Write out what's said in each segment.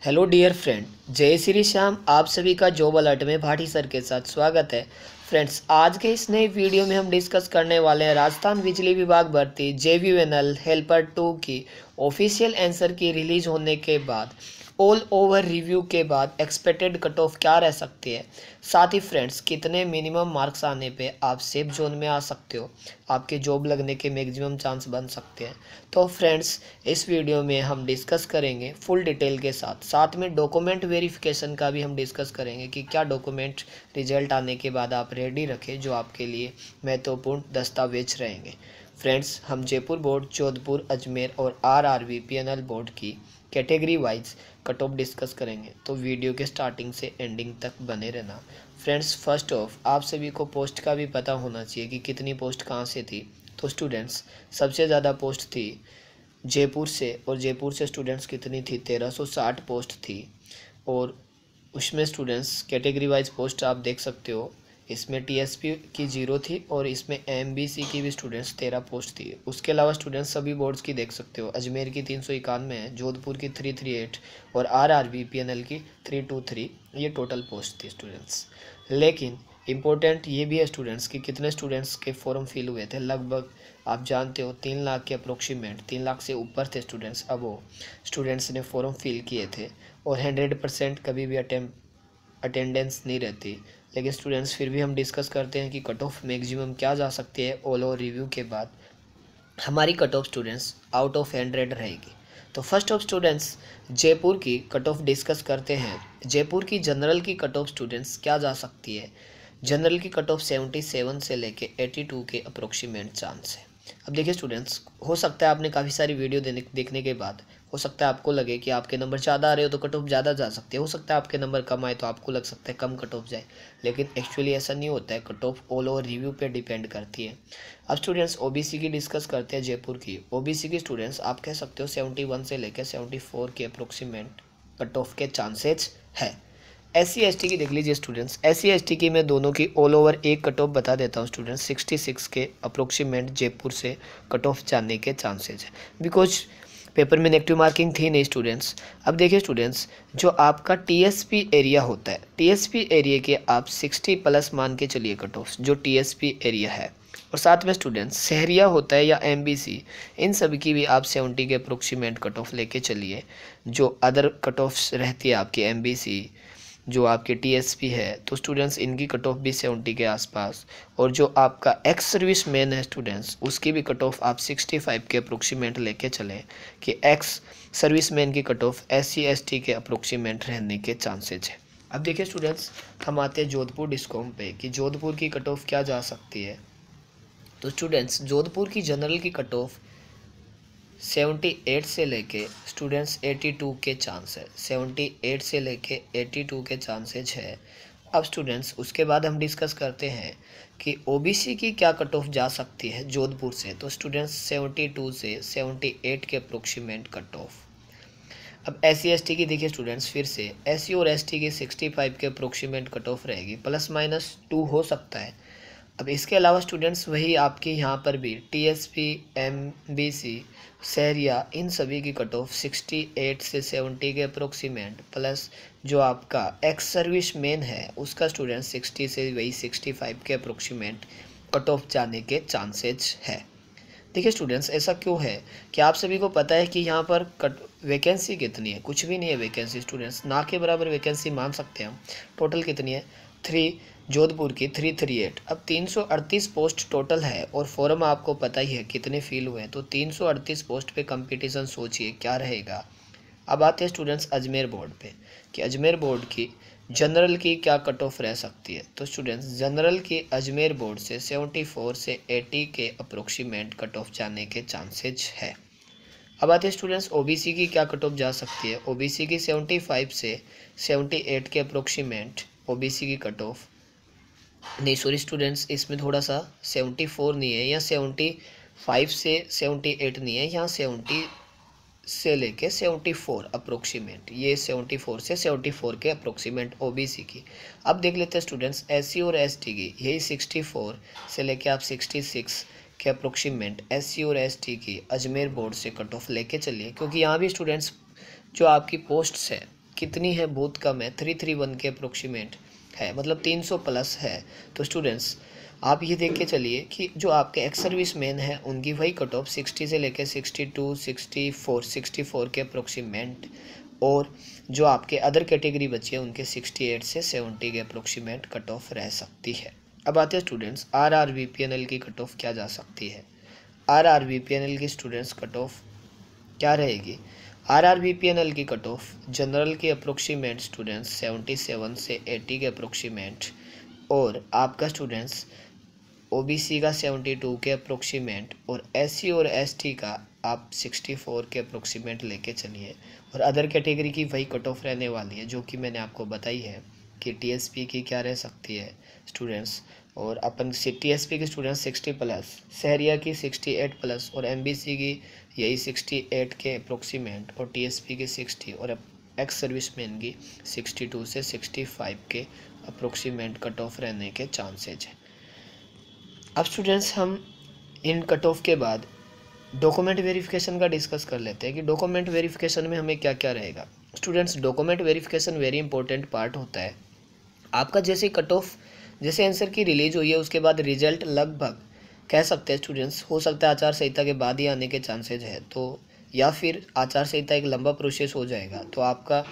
Hello dear friend, जय श्री श्याम। आप सभी का जॉब अलर्ट में भाटी सर के साथ स्वागत है। फ्रेंड्स, आज के इस नए वीडियो में हम डिस्कस करने वाले हैं राजस्थान बिजली विभाग भर्ती JVNL हेल्पर 2 की ऑफिशियल आंसर की रिलीज होने के बाद ऑल ओवर रिव्यू के बाद एक्सपेक्टेड कट ऑफ क्या रह सकती है। साथ ही फ्रेंड्स, कितने मिनिमम मार्क्स आने पे आप सेफ जोन में आ सकते हो, आपके जॉब लगने के मैक्सिमम चांस बन सकते हैं। तो फ्रेंड्स, इस वीडियो में हम डिस्कस करेंगे फुल डिटेल के साथ में डॉक्यूमेंट वेरिफिकेशन का भी हम डिस्कस करेंगे कि क्या डॉक्यूमेंट रिजल्ट आने के बाद आप रेडी रखें जो आपके लिए महत्वपूर्ण दस्तावेज रहेंगे। फ्रेंड्स, हम जयपुर बोर्ड, जोधपुर, अजमेर और RRB PNL बोर्ड की category wise cut off discuss करेंगे, तो वीडियो के स्टार्टिंग से एंडिंग तक बने रहना। फ्रेंड्स, फर्स्ट ऑफ आप सभी को पोस्ट का भी पता होना चाहिए कि कितनी पोस्ट कहाँ से थी। तो स्टूडेंट्स, सबसे ज़्यादा पोस्ट थी जयपुर से, और जयपुर से स्टूडेंट्स कितनी थी, 1360 पोस्ट थी। और उसमें स्टूडेंट्स कैटेगरी वाइज पोस्ट आप देख सकते हो, इसमें TSP की 0 थी और इसमें MBC की भी स्टूडेंट्स 13 पोस्ट थी। उसके अलावा स्टूडेंट्स सभी बोर्ड्स की देख सकते हो, अजमेर की 391 है, जोधपुर की 338 और RRB PNL की 323, ये टोटल पोस्ट थी स्टूडेंट्स। लेकिन इम्पोर्टेंट ये भी है स्टूडेंट्स कि कितने स्टूडेंट्स के फॉर्म फिल हुए थे। लगभग आप जानते हो 3 लाख के अप्रोक्सीमेट, 3 लाख से ऊपर थे स्टूडेंट्स, अब वो स्टूडेंट्स ने फॉर्म फिल किए थे। और 100% कभी भी अटेंडेंस नहीं रहती, लेकिन स्टूडेंट्स फिर भी हम डिस्कस करते हैं कि कट ऑफ मैक्सिमम क्या जा सकती है। ऑल ओवर रिव्यू के बाद हमारी cut off students out of 100 रहेगी। तो फर्स्ट ऑफ स्टूडेंट्स, जयपुर की कट ऑफ डिस्कस करते हैं। जयपुर की जनरल की कट ऑफ स्टूडेंट्स क्या जा सकती है। जनरल की कट ऑफ 77 से लेके 82 के अप्रोक्सीमेट चांस है। अब देखिए स्टूडेंट्स, हो सकता है आपने काफ़ी सारी वीडियो देखने के बाद हो सकता है आपको लगे कि आपके नंबर ज़्यादा आ रहे हो तो कट ऑफ ज़्यादा जा सकते हैं, हो सकता है आपके नंबर कम आए तो आपको लग सकता है कम कट ऑफ जाए, लेकिन एक्चुअली ऐसा नहीं होता है। Cut off all over review पे डिपेंड करती है। अब स्टूडेंट्स, OBC की डिस्कस करते हैं। जयपुर की OBC की स्टूडेंट्स आप कह सकते हो 71 से लेकर 74 के अप्रोक्सीमेट कट ऑफ के चांसेज है। SC ST की देख लीजिए स्टूडेंट्स, SC ST की मैं दोनों की ऑल ओवर एक कट ऑफ बता देता हूँ स्टूडेंट्स। 66 के अप्रोक्सीमेट जयपुर से कट ऑफ जाने के चांसेज है, बिकॉज पेपर में नेगेटिव मार्किंग थी नहीं स्टूडेंट्स। अब देखिए स्टूडेंट्स, जो आपका TSP एरिया होता है, TSP एरिया के आप 60 प्लस मान के चलिए कट ऑफ, जो TSP एरिया है। और साथ में स्टूडेंट्स शहरिया होता है या MBC, इन सभी की भी आप 70 के अप्रोक्सीमेट कट ऑफ लेके चलिए। जो अदर कट ऑफ्स रहती है आपकी MBC, जो आपके TSP है, तो स्टूडेंट्स इनकी कट ऑफ भी 70 के आसपास। और जो आपका एक्स सर्विस मैन है स्टूडेंट्स, उसकी भी कट ऑफ आप 65 के अप्रोक्सीमेट लेके चलें कि एक्स सर्विस मैन की कट ऑफ SC ST के अप्रोक्सीमेट रहने के चांसेज है। अब देखिए स्टूडेंट्स, हम आते हैं जोधपुर डिस्कॉम पे कि जोधपुर की कट ऑफ क्या जा सकती है। तो स्टूडेंट्स, जोधपुर की जनरल की कट ऑफ 78 से लेके स्टूडेंट्स 82 के चांस है, 78 से लेके 82 के चांसेज है। अब स्टूडेंट्स, उसके बाद हम डिस्कस करते हैं कि OBC की क्या कट ऑफ जा सकती है जोधपुर से। तो स्टूडेंट्स 72 से 78 के अप्रोक्सीमेट कट ऑफ। अब SC ST की देखिए स्टूडेंट्स, फिर से SC और ST की 65 के अप्रोक्सीमेट कट ऑफ रहेगी, ±2 हो सकता है। अब इसके अलावा स्टूडेंट्स वही आपके यहाँ पर भी TSP, MBC, शहरिया, इन सभी की कट ऑफ 68 से 70 के अप्रोक्सीमेट, प्लस जो आपका एक्स सर्विस मैन है उसका स्टूडेंट 60 से वही 65 के अप्रोक्सीमेट कट ऑफ जाने के चांसेज है। देखिए स्टूडेंट्स, ऐसा क्यों है कि आप सभी को पता है कि यहाँ पर वैकेंसी कितनी है, कुछ भी नहीं है वैकेंसी स्टूडेंट्स, ना के बराबर वैकेंसी मान सकते हैं हम। टोटल कितनी है, 3, जोधपुर की 338। अब 338 पोस्ट टोटल है और फॉर्म आपको पता ही है कितने फिल हुए हैं, तो 338 पोस्ट पे कंपटीशन सोचिए क्या रहेगा। अब आते हैं स्टूडेंट्स अजमेर बोर्ड पे कि अजमेर बोर्ड की जनरल की क्या कट ऑफ रह सकती है। तो स्टूडेंट्स, जनरल की अजमेर बोर्ड से 74 से 80 के अप्रोक्सीमेट कट ऑफ जाने के चांसेज है। अब आते हैं स्टूडेंट्स OBC की क्या कट ऑफ जा सकती है। OBC की 75 से 78 के अप्रोक्सीमेट OBC की कट ऑफ, नहीं सॉरी स्टूडेंट्स, इसमें थोड़ा सा 74 नहीं है या 75 से 78 नहीं है, यहाँ 70 से लेके 74 अप्रोक्सीमेट, ये 74 से 74 के अप्रोक्सीमेट OBC की। अब देख लेते हैं स्टूडेंट्स SC और ST की, यही 64 से लेके आप 66 के अप्रोक्सीमेट SC और ST की अजमेर बोर्ड से कट ऑफ लेके चलिए, क्योंकि यहाँ भी स्टूडेंट्स जो आपकी पोस्ट्स है कितनी है, बहुत कम है, 331 के अप्रोक्सीमेट है, मतलब 300 प्लस है। तो स्टूडेंट्स आप ये देख के चलिए कि जो आपके एक्स सर्विस मैन है उनकी वही कट ऑफ 60 से लेकर 62, 64 के अप्रोक्सीमेट, और जो आपके अदर कैटेगरी बची है उनके 68 से 70 के अप्रोक्सीमेट कट ऑफ रह सकती है। अब आते हैं स्टूडेंट्स RRBPNL की कट ऑफ क्या जा सकती है। RRBPNL की स्टूडेंट्स कट ऑफ क्या रहेगी। RRBPNL की कट ऑफ जनरल की अप्रोक्सीमेट स्टूडेंट्स 77 से 80 के अप्रोक्सीमेट, और आपका स्टूडेंट्स OBC का 72 के अप्रोक्सीमेट, और SC और ST का आप 64 के अप्रोक्सीमेट लेके चलिए, और अदर कैटेगरी की वही कट ऑफ रहने वाली है जो कि मैंने आपको बताई है कि TSP की क्या रह सकती है स्टूडेंट्स। और अपन TSP के स्टूडेंट्स 60 प्लस, शहरिया की 68 प्लस, और MBC की यही 68 के अप्रोक्सीमेट, और TSP की 60, और एक्स सर्विसमैन की 62 से 65 के अप्रोक्सीमेट कट ऑफ रहने के चांसेज हैं। अब स्टूडेंट्स हम इन कट ऑफ के बाद डॉक्यूमेंट वेरिफिकेशन का डिस्कस कर लेते हैं कि डॉक्यूमेंट वेरिफिकेशन में हमें क्या क्या रहेगा। Students document verification very important part होता है। आपका जैसे कट ऑफ जैसे आंसर की रिलीज हुई है उसके बाद रिजल्ट लगभग कह सकते हैं स्टूडेंट्स, हो सकता है आचार संहिता के बाद ही आने के चांसेज है, तो या फिर आचार संहिता एक लंबा प्रोसेस हो जाएगा, तो आपका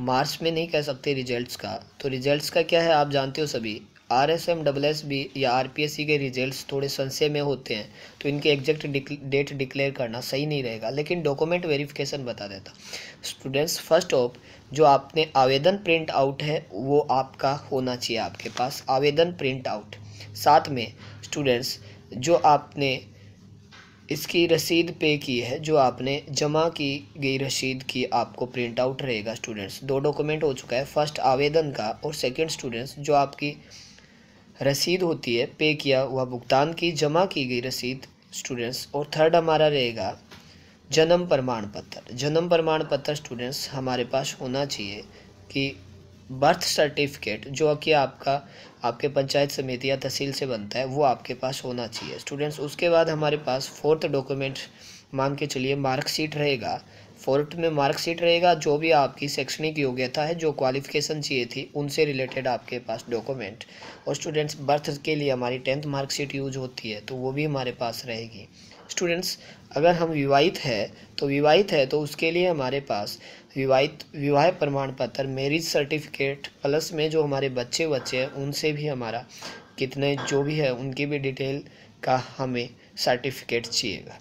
मार्च में नहीं कह सकते रिजल्ट्स का। तो रिजल्ट्स का क्या है आप जानते हो सभी, RSM SSB या RPSC के रिजल्ट्स थोड़े संशय में होते हैं, तो इनके एग्जैक्ट डेट डिक्लेयर करना सही नहीं रहेगा, लेकिन डॉक्यूमेंट वेरिफिकेशन बता देता। स्टूडेंट्स फर्स्ट ऑफ जो आपने आवेदन प्रिंट आउट है वो आपका होना चाहिए आपके पास, आवेदन प्रिंट आउट। साथ में स्टूडेंट्स जो आपने इसकी रसीद पे की है, जो आपने जमा की गई रसीद की आपको प्रिंट आउट रहेगा। स्टूडेंट्स दो डॉक्यूमेंट हो चुका है, फर्स्ट आवेदन का, और सेकंड स्टूडेंट्स जो आपकी रसीद होती है पे किया हुआ भुगतान की जमा की गई रसीद स्टूडेंट्स, और थर्ड हमारा रहेगा जन्म प्रमाण पत्र। जन्म प्रमाण पत्र स्टूडेंट्स हमारे पास होना चाहिए कि बर्थ सर्टिफिकेट जो कि आपके पंचायत समिति या तहसील से बनता है वो आपके पास होना चाहिए स्टूडेंट्स। उसके बाद हमारे पास फोर्थ डॉक्यूमेंट मान के चलिए मार्कशीट रहेगा। फोर्थ में मार्कशीट रहेगा, जो भी आपकी शैक्षणिक योग्यता है, जो क्वालिफिकेशन चाहिए थी उनसे रिलेटेड आपके पास डॉक्यूमेंट। और स्टूडेंट्स बर्थ के लिए हमारी 10th मार्कशीट यूज होती है तो वो भी हमारे पास रहेगी। स्टूडेंट्स अगर हम विवाहित है तो उसके लिए हमारे पास विवाह प्रमाण पत्र, मैरिज सर्टिफिकेट, प्लस में जो हमारे बच्चे हैं उनसे भी हमारा कितने जो भी है उनकी भी डिटेल का हमें सर्टिफिकेट चाहिएगा।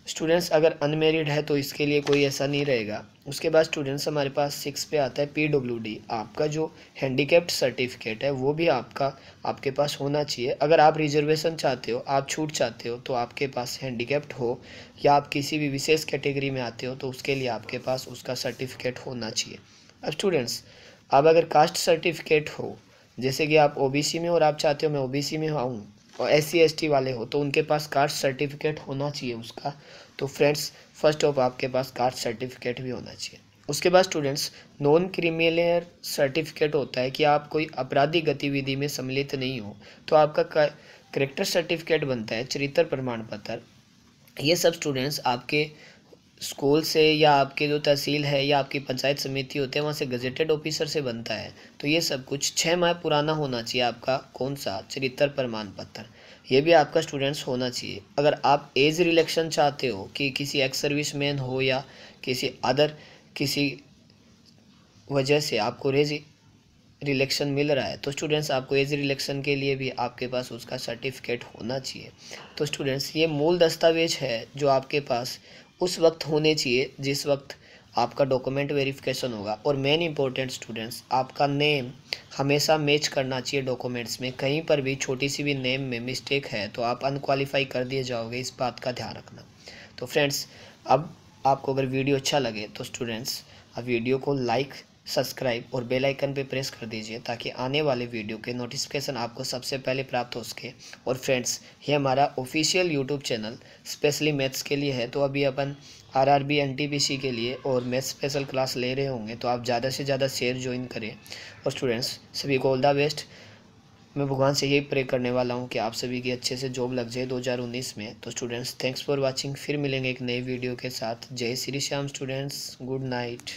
स्टूडेंट्स अगर अनमेरिड है तो इसके लिए कोई ऐसा नहीं रहेगा। उसके बाद स्टूडेंट्स हमारे पास 6 पे आता है PWD, आपका जो हैंडीकैप्ड सर्टिफिकेट है वो भी आपके पास होना चाहिए। अगर आप रिजर्वेशन चाहते हो, आप छूट चाहते हो, तो आपके पास हैंडीकैप्ड हो या आप किसी भी विशेष कैटेगरी में आते हो तो उसके लिए आपके पास उसका सर्टिफिकेट होना चाहिए। अब स्टूडेंट्स अब अगर कास्ट सर्टिफिकेट हो, जैसे कि आप OBC में और आप चाहते हो मैं OBC में आऊँ, और SC ST वाले हो तो उनके पास कास्ट सर्टिफिकेट होना चाहिए उसका। तो फ्रेंड्स फर्स्ट ऑफ आपके पास कास्ट सर्टिफिकेट भी होना चाहिए। उसके बाद स्टूडेंट्स नॉन क्रिमिनल सर्टिफिकेट होता है कि आप कोई आपराधिक गतिविधि में सम्मिलित नहीं हो, तो आपका कैरेक्टर सर्टिफिकेट बनता है, चरित्र प्रमाण पत्र। ये सब स्टूडेंट्स आपके स्कूल से या आपके जो तहसील है या आपकी पंचायत समिति होते हैं वहाँ से गजेटेड ऑफिसर से बनता है। तो ये सब कुछ 6 माह पुराना होना चाहिए आपका कौन सा चरित्र प्रमाण पत्र, ये भी आपका स्टूडेंट्स होना चाहिए। अगर आप एज रिलेक्शन चाहते हो कि किसी एक्स सर्विसमैन हो या किसी वजह से आपको एज रिलेक्शन मिल रहा है तो स्टूडेंट्स आपको एज रिलेक्शन के लिए भी आपके पास उसका सर्टिफिकेट होना चाहिए। तो स्टूडेंट्स ये मूल दस्तावेज है जो आपके पास उस वक्त होने चाहिए जिस वक्त आपका डॉक्यूमेंट वेरिफिकेशन होगा। और मेन इंपॉर्टेंट स्टूडेंट्स आपका नेम हमेशा मैच करना चाहिए डॉक्यूमेंट्स में, कहीं पर भी छोटी सी भी नेम में मिस्टेक है तो आप अनक्वालिफाई कर दिए जाओगे, इस बात का ध्यान रखना। तो फ्रेंड्स अब आपको अगर वीडियो अच्छा लगे तो स्टूडेंट्स अब वीडियो को लाइक, सब्सक्राइब और बेल आइकन पे प्रेस कर दीजिए ताकि आने वाले वीडियो के नोटिफिकेशन आपको सबसे पहले प्राप्त हो सके। और फ्रेंड्स ये हमारा official YouTube channel specially maths के लिए है, तो अभी अपन RRB NTPC के लिए और मैथ्स स्पेशल क्लास ले रहे होंगे, तो आप ज़्यादा से ज़्यादा शेयर ज्वाइन करें। और स्टूडेंट्स सभी को ऑल द बेस्ट। मैं भगवान से यही प्रे करने वाला हूँ कि आप सभी की अच्छे से जॉब लग जाए 2019 में। तो स्टूडेंट्स थैंक्स फॉर वॉचिंग, फिर मिलेंगे एक नई वीडियो के साथ। जय Shri Shyam students, good night.